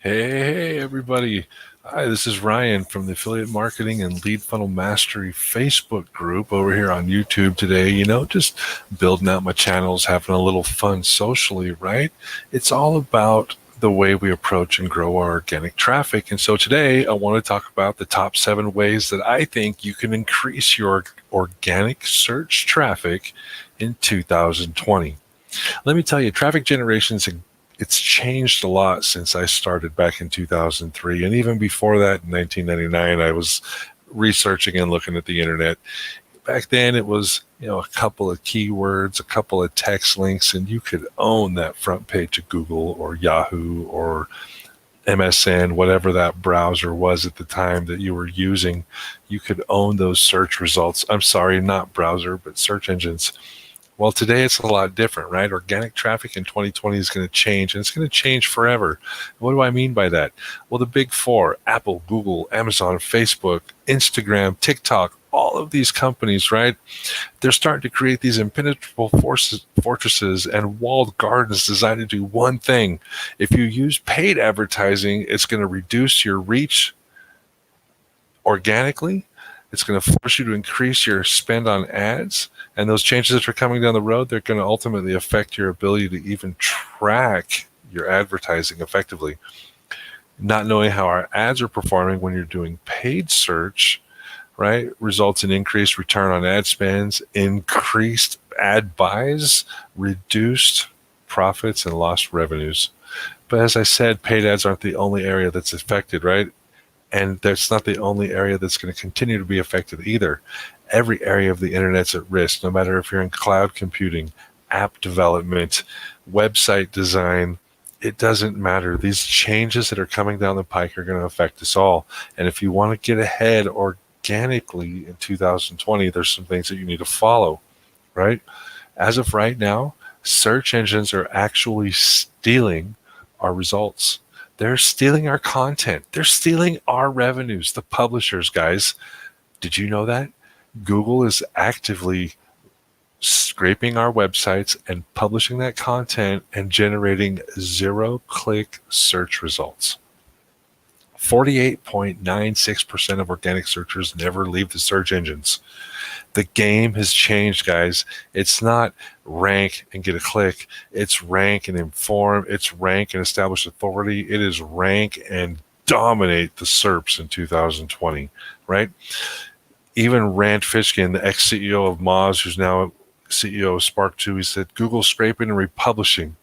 Hey, everybody. Hi, this is Ryan from the Affiliate Marketing and Lead Funnel Mastery Facebook group over here on YouTube today. Just building out my channels, having a little fun socially, right? It's all about the way we approach and grow our organic traffic. And so today I want to talk about the top 7 ways that I think you can increase your organic search traffic in 2020. Let me tell you, traffic generation's it's changed a lot since I started back in 2003. And even before that, in 1999, I was researching and looking at the internet. Back then, it was, a couple of keywords, a couple of text links, and you could own that front page of Google or Yahoo or MSN, whatever that browser was at the time that you were using. You could own those search results. I'm sorry, not browser, but search engines. Well, today it's a lot different, right? Organic traffic in 2020 is going to change, and it's going to change forever. What do I mean by that? Well, the big 4, Apple, Google, Amazon, Facebook, Instagram, TikTok, all of these companies, right? They're starting to create these impenetrable fortresses and walled gardens designed to do one thing. If you use paid advertising, it's going to reduce your reach organically. It's going to force you to increase your spend on ads. And those changes that are coming down the road, they're going to ultimately affect your ability to even track your advertising effectively. Not knowing how our ads are performing when you're doing paid search, right, results in increased return on ad spends, increased ad buys, reduced profits, and lost revenues. But as I said, paid ads aren't the only area that's affected, right? And that's not the only area that's going to continue to be affected either. Every area of the internet's at risk, no matter if you're in cloud computing, app development, website design. It doesn't matter. These changes that are coming down the pike are going to affect us all. And if you want to get ahead organically in 2020, there's some things that you need to follow, right? As of right now, search engines are actually stealing our results. They're stealing our content. They're stealing our revenues, the publishers, guys. Did you know that? Google is actively scraping our websites and publishing that content and generating zero-click search results. 48.96% of organic searchers never leave the search engines. The game has changed, guys. It's not rank and get a click. It's rank and inform. It's rank and establish authority. It is rank and dominate the SERPs in 2020, right? Even Rand Fishkin, the ex-CEO of Moz, who's now CEO of Spark2, he said, Google scraping and republishing.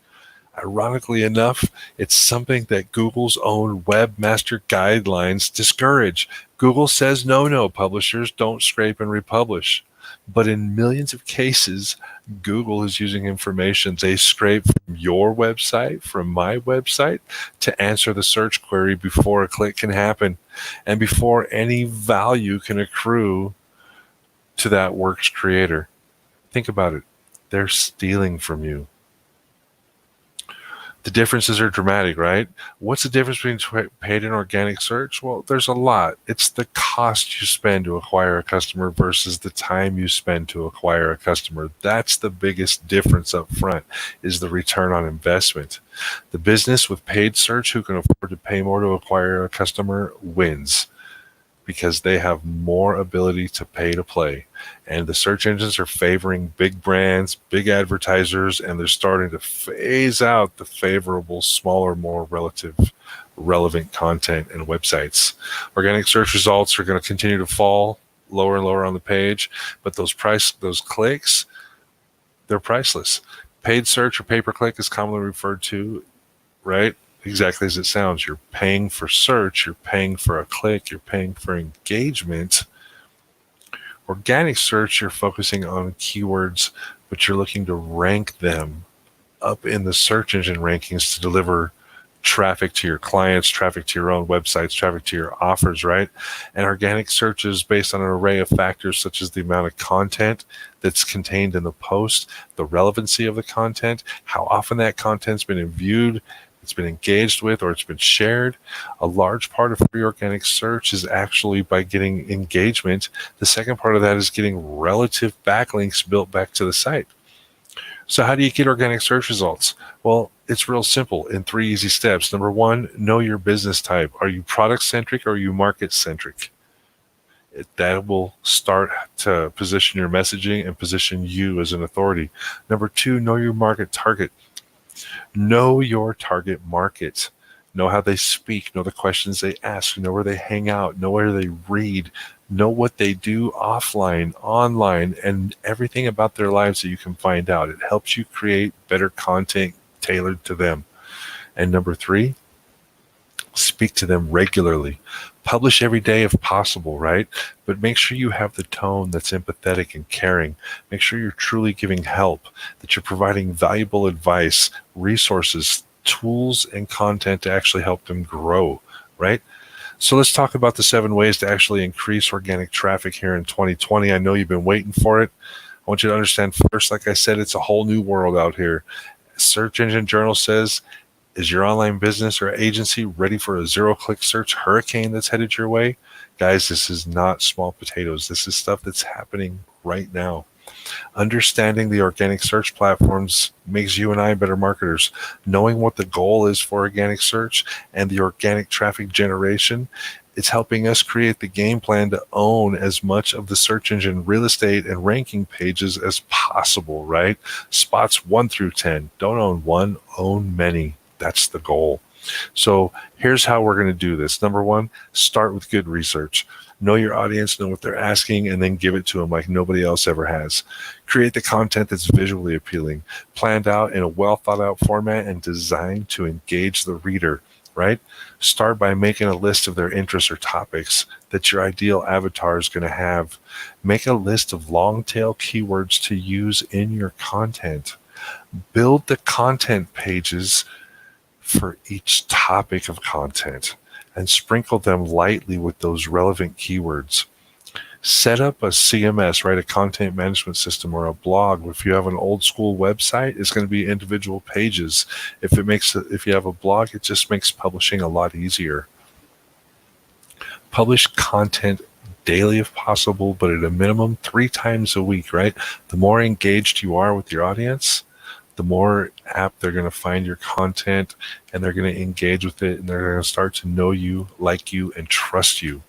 Ironically enough, it's something that Google's own webmaster guidelines discourage. Google says, no, publishers don't scrape and republish. But in millions of cases, Google is using information they scrape from your website, from my website, to answer the search query before a click can happen and before any value can accrue to that work's creator. Think about it. They're stealing from you. The differences are dramatic, right? What's the difference between paid and organic search? Well, there's a lot. It's the cost you spend to acquire a customer versus the time you spend to acquire a customer. That's the biggest difference up front, is the return on investment. The business with paid search who can afford to pay more to acquire a customer wins, because they have more ability to pay to play. And the search engines are favoring big brands, big advertisers, and they're starting to phase out the favorable, smaller, more relevant content and websites. Organic search results are going to continue to fall lower and lower on the page, but those clicks, they're priceless. Paid search or pay-per-click is commonly referred to, right? Exactly as it sounds. You're paying for search, you're paying for a click, you're paying for engagement. Organic search, you're focusing on keywords, but you're looking to rank them up in the search engine rankings to deliver traffic to your clients, traffic to your own websites, traffic to your offers, right? And organic search is based on an array of factors such as the amount of content that's contained in the post, the relevancy of the content, how often that content's been viewed, it's been engaged with, or it's been shared. A large part of free organic search is actually by getting engagement. The second part of that is getting relative backlinks built back to the site. So how do you get organic search results? Well, it's real simple in 3 easy steps. Number one, know your business type. Are you product centric or are you market centric? That will start to position your messaging and position you as an authority. Number two, know your market target. Know your target market. Know how they speak. Know the questions they ask. Know where they hang out. Know where they read. Know what they do offline, online, and everything about their lives that you can find out. It helps you create better content tailored to them. And number three, speak to them regularly. Publish every day if possible, right? But make sure you have the tone that's empathetic and caring. Make sure you're truly giving help, that you're providing valuable advice, resources, tools, and content to actually help them grow, right? So let's talk about the 7 ways to actually increase organic traffic here in 2020. I know you've been waiting for it. I want you to understand first, like I said, it's a whole new world out here. Search Engine Journal says, is your online business or agency ready for a zero-click search hurricane that's headed your way? Guys, this is not small potatoes. This is stuff that's happening right now. Understanding the organic search platforms makes you and I better marketers. Knowing what the goal is for organic search and the organic traffic generation, it's helping us create the game plan to own as much of the search engine real estate and ranking pages as possible, right? Spots 1 through 10. Don't own one, own many. That's the goal. So here's how we're going to do this. Number one, start with good research. Know your audience, know what they're asking, and then give it to them like nobody else ever has. Create the content that's visually appealing, planned out in a well thought out format and designed to engage the reader, right? Start by making a list of their interests or topics that your ideal avatar is going to have. Make a list of long tail keywords to use in your content. Build the content pages for each topic of content and sprinkle them lightly with those relevant keywords. Set up a CMS, right? A content management system or a blog. If you have an old school website, it's going to be individual pages. If you have a blog, it just makes publishing a lot easier. Publish content daily if possible, but at a minimum 3 times a week, right? The more engaged you are with your audience, the more apt they're going to find your content and they're going to engage with it and they're going to start to know you, like you, and trust you.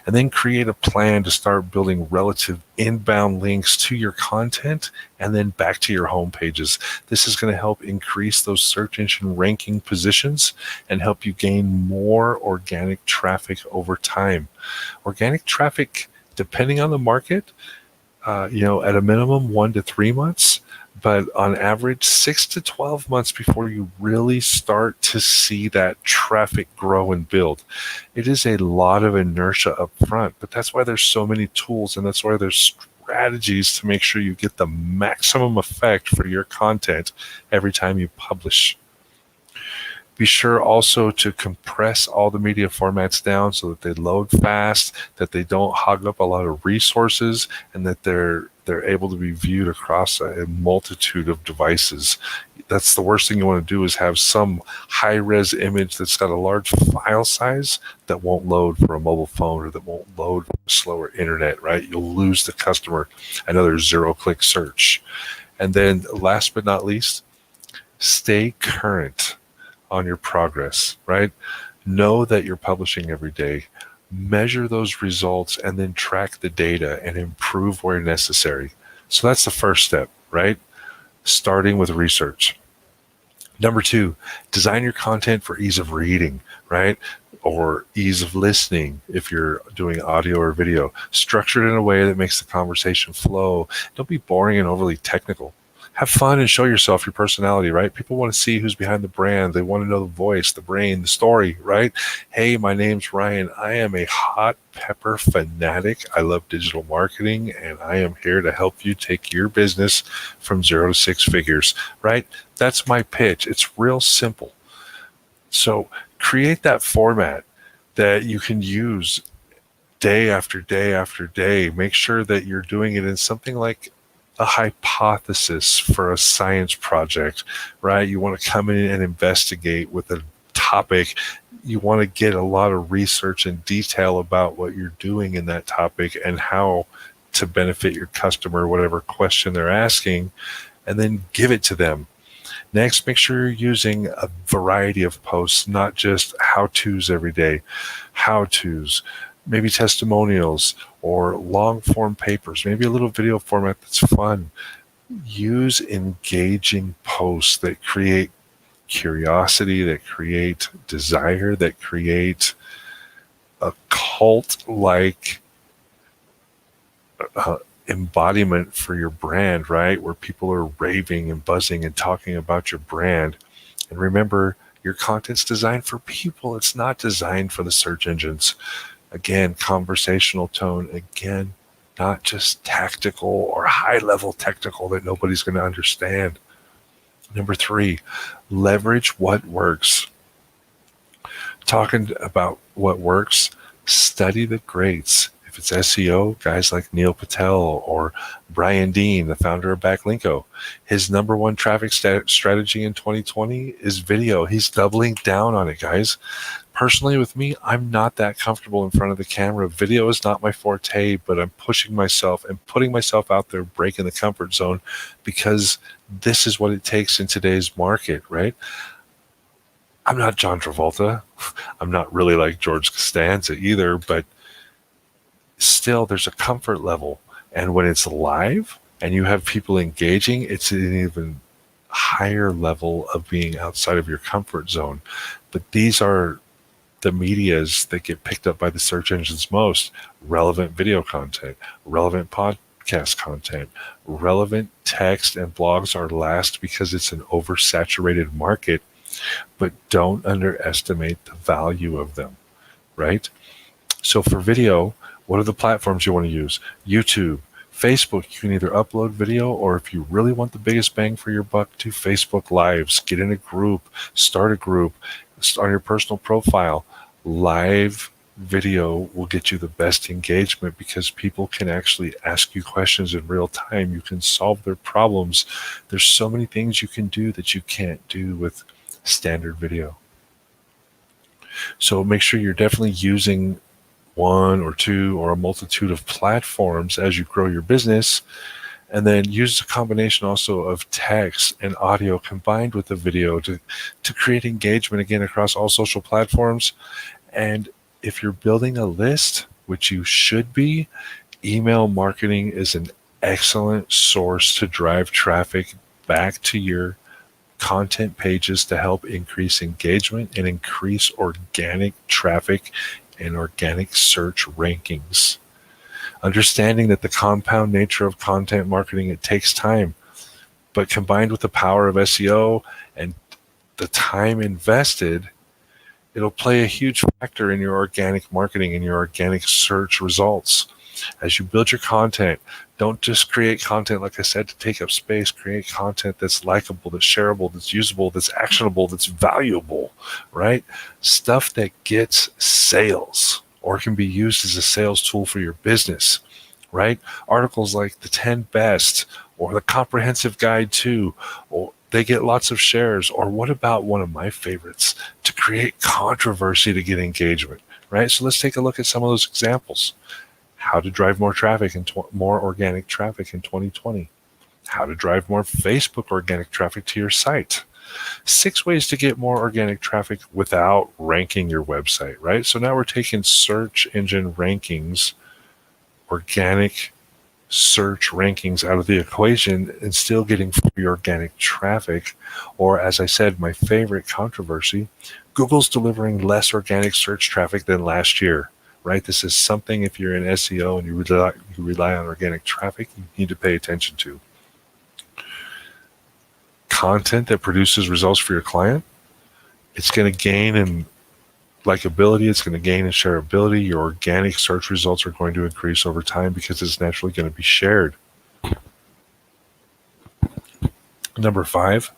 And then create a plan to start building relative inbound links to your content and then back to your home pages. This is going to help increase those search engine ranking positions and help you gain more organic traffic over time. Organic traffic, depending on the market, at a minimum 1 to 3 months, but on average 6 to 12 months before you really start to see that traffic grow and build. It is a lot of inertia up front, but that's why there's so many tools and that's why there's strategies to make sure you get the maximum effect for your content every time you publish. Be sure also to compress all the media formats down so that they load fast, that they don't hog up a lot of resources, and that they're able to be viewed across a multitude of devices. That's the worst thing you want to do is have some high-res image that's got a large file size that won't load for a mobile phone or that won't load for a slower internet, right? You'll lose the customer. Another zero-click search. And then last but not least, stay current on your progress, right? Know that you're publishing every day. Measure those results and then track the data and improve where necessary. So that's the first step, right? Starting with research. Number 2, design your content for ease of reading, right? Or ease of listening if you're doing audio or video. Structure it in a way that makes the conversation flow. Don't be boring and overly technical. Have fun and show yourself, your personality, right? People want to see who's behind the brand. They want to know the voice, the brain, the story, right? Hey, my name's Ryan. I am a hot pepper fanatic. I love digital marketing, and I am here to help you take your business from 0 to 6 figures, right? That's my pitch. It's real simple. So create that format that you can use day after day after day. Make sure that you're doing it in something like a hypothesis for a science project, right? You want to come in and investigate with a topic. You want to get a lot of research and detail about what you're doing in that topic and how to benefit your customer, whatever question they're asking. and then give it to them. Next, make sure you're using a variety of posts, not just how-tos every day. How-tos, maybe testimonials or long-form papers, maybe a little video format that's fun. Use engaging posts that create curiosity, that create desire, that create a cult-like embodiment for your brand, right? Where people are raving and buzzing and talking about your brand. And remember, your content's designed for people. It's not designed for the search engines. Again, conversational tone. Again, not just tactical or high-level technical that nobody's going to understand. Number 3, leverage what works. Talking about what works, study the greats. If it's SEO, guys like Neil Patel or Brian Dean, the founder of Backlinko, his number one traffic strategy in 2020 is video. He's doubling down on it, guys. Personally, with me, I'm not that comfortable in front of the camera. Video is not my forte, but I'm pushing myself and putting myself out there, breaking the comfort zone, because this is what it takes in today's market, right? I'm not John Travolta. I'm not really like George Costanza either, but still there's a comfort level. And when it's live and you have people engaging, it's an even higher level of being outside of your comfort zone. But these are the medias that get picked up by the search engines most. Relevant video content, relevant podcast content, relevant text and blogs are last because it's an oversaturated market, but don't underestimate the value of them, right? So for video, what are the platforms you want to use? YouTube, Facebook, you can either upload video, or if you really want the biggest bang for your buck, do Facebook Lives. Get in a group, start on your personal profile. Live video will get you the best engagement because people can actually ask you questions in real time. You can solve their problems. There's so many things you can do that you can't do with standard video. So make sure you're definitely using one or two or a multitude of platforms as you grow your business, and then use a combination also of text and audio combined with the video to create engagement again across all social platforms. And if you're building a list, which you should be, email marketing is an excellent source to drive traffic back to your content pages to help increase engagement and increase organic traffic and organic search rankings. Understanding that the compound nature of content marketing, it takes time, but combined with the power of SEO and the time invested, it'll play a huge factor in your organic marketing and your organic search results. As you build your content, don't just create content, like I said, to take up space. Create content that's likable, that's shareable, that's usable, that's actionable, that's valuable, right? Stuff that gets sales or can be used as a sales tool for your business, right? Articles like the 10 best or the comprehensive guide to, or they get lots of shares. Or what about one of my favorites, to create controversy to get engagement, right? So let's take a look at some of those examples. How to drive more traffic and more organic traffic in 2020. How to drive more Facebook organic traffic to your site. 6 ways to get more organic traffic without ranking your website, right? So now we're taking search engine rankings, organic search rankings out of the equation and still getting free organic traffic. Or, as I said, my favorite controversy, Google's delivering less organic search traffic than last year. Right? This is something, if you're in SEO and you rely on organic traffic, you need to pay attention to. Content that produces results for your client, it's going to gain in likability, it's going to gain in shareability. Your organic search results are going to increase over time because it's naturally going to be shared. Number 5,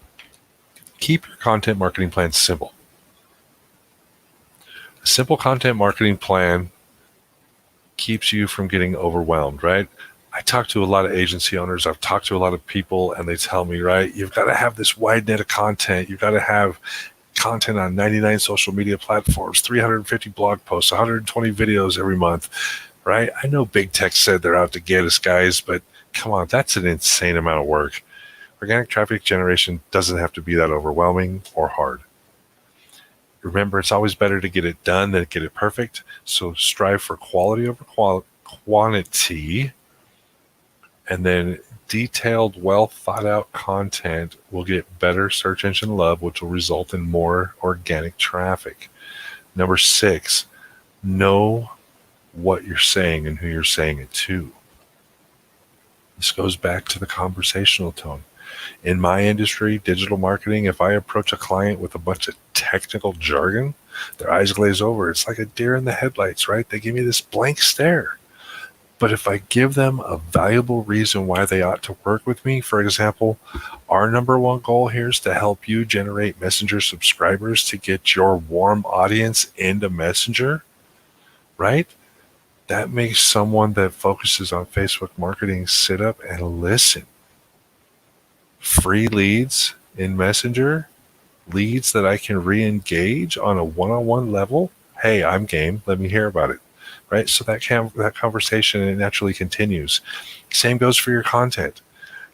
keep your content marketing plan simple. A simple content marketing plan keeps you from getting overwhelmed, right? I talk to a lot of agency owners. I've talked to a lot of people, and they tell me, right, you've got to have this wide net of content. You've got to have content on 99 social media platforms, 350 blog posts, 120 videos every month, right? I know big tech said they're out to get us, guys, but come on, that's an insane amount of work. Organic traffic generation doesn't have to be that overwhelming or hard. Remember, it's always better to get it done than get it perfect. So strive for quality over quantity, and then detailed, well thought out content will get better search engine love, which will result in more organic traffic. Number 6, know what you're saying and who you're saying it to. This goes back to the conversational tone. In my industry, digital marketing, if I approach a client with a bunch of technical jargon, their eyes glaze over. It's like a deer in the headlights, right? They give me this blank stare. But if I give them a valuable reason why they ought to work with me, for example, our number one goal here is to help you generate Messenger subscribers to get your warm audience into Messenger, right? That makes someone that focuses on Facebook marketing sit up and listen. Free leads in Messenger, leads that I can re-engage on a one-on-one level. Hey, I'm game. Let me hear about it. Right? So that conversation naturally continues. Same goes for your content.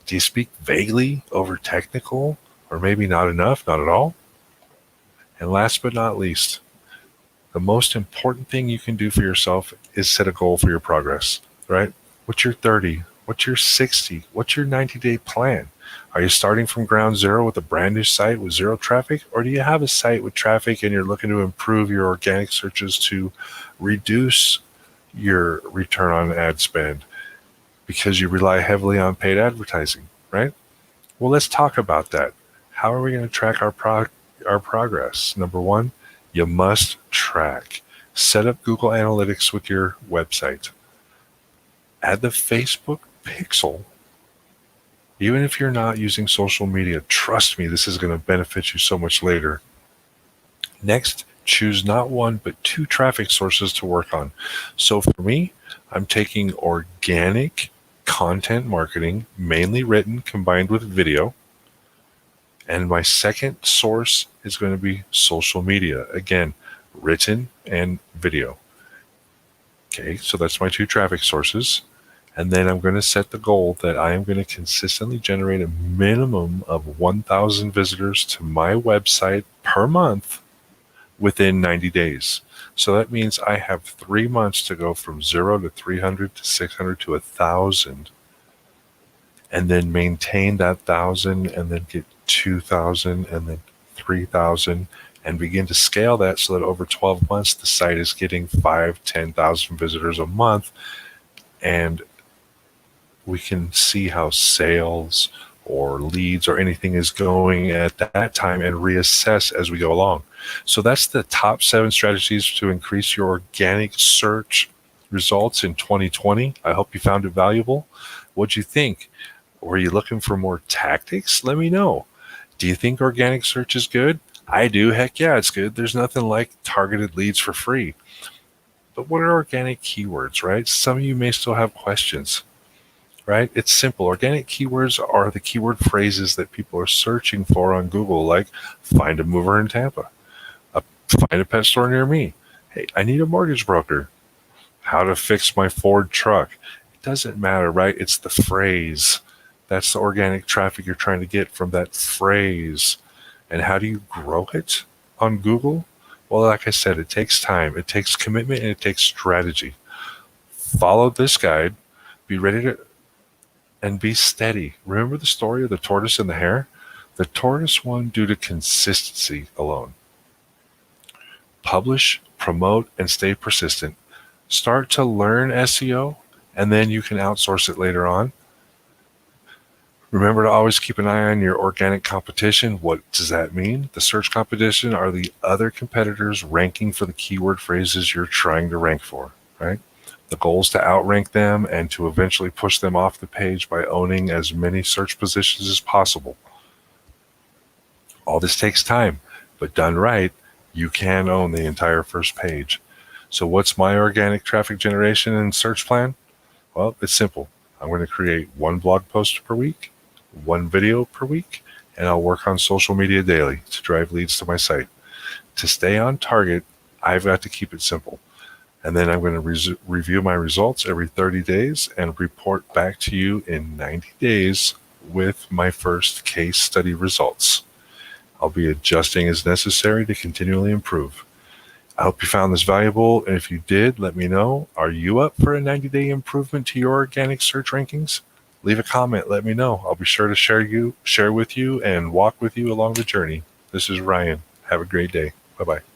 Do you speak vaguely over technical, or maybe not enough, not at all? And last but not least, the most important thing you can do for yourself is set a goal for your progress, right? What's your 30? What's your 60? What's your 90-day plan? Are you starting from ground zero with a brand new site with zero traffic? Or do you have a site with traffic and you're looking to improve your organic searches to reduce your return on ad spend because you rely heavily on paid advertising, right? Well, let's talk about that. How are we going to track our progress? Number 1, you must track. Set up Google Analytics with your website. Add the Facebook pixel. Even if you're not using social media, trust me, this is going to benefit you so much later. Next, choose not 1, but 2 traffic sources to work on. So for me, I'm taking organic content marketing, mainly written, combined with video. And my second source is going to be social media. Again, written and video. Okay, so that's my 2 traffic sources. And then I'm going to set the goal that I am going to consistently generate a minimum of 1,000 visitors to my website per month within 90 days. So that means I have 3 months to go from 0 to 300 to 600 to 1,000, and then maintain that 1,000, and then get 2,000, and then 3,000, and begin to scale that so that over 12 months the site is getting 5,000, 10,000 visitors a month, and we can see how sales or leads or anything is going at that time and reassess as we go along. So that's the top 7 strategies to increase your organic search results in 2020. I hope you found it valuable. What'd you think? Were you looking for more tactics? Let me know. Do you think organic search is good? I do. Heck yeah, it's good. There's nothing like targeted leads for free. But what are organic keywords, right? Some of you may still have questions. Right? It's simple. Organic keywords are the keyword phrases that people are searching for on Google, like find a mover in Tampa, find a pet store near me. Hey, I need a mortgage broker. How to fix my Ford truck. It doesn't matter, right? It's the phrase. That's the organic traffic you're trying to get from that phrase. And how do you grow it on Google? Well, like I said, it takes time. It takes commitment and it takes strategy. Follow this guide. Be ready to and be steady. Remember the story of the tortoise and the hare? The tortoise won due to consistency alone. Publish, promote, and stay persistent. Start to learn SEO, and then you can outsource it later on. Remember to always keep an eye on your organic competition. What does that mean? The search competition are the other competitors ranking for the keyword phrases you're trying to rank for, right? The goal is to outrank them and to eventually push them off the page by owning as many search positions as possible. All this takes time, but done right, you can own the entire first page. So what's my organic traffic generation and search plan? Well, it's simple. I'm going to create 1 blog post per week, 1 video per week, and I'll work on social media daily to drive leads to my site. To stay on target, I've got to keep it simple. And then I'm going to review my results every 30 days and report back to you in 90 days with my first case study results. I'll be adjusting as necessary to continually improve. I hope you found this valuable, and if you did, let me know. Are you up for a 90-day improvement to your organic search rankings? Leave a comment, let me know. I'll be sure to share with you, and walk with you along the journey. This is Ryan. Have a great day. Bye-bye.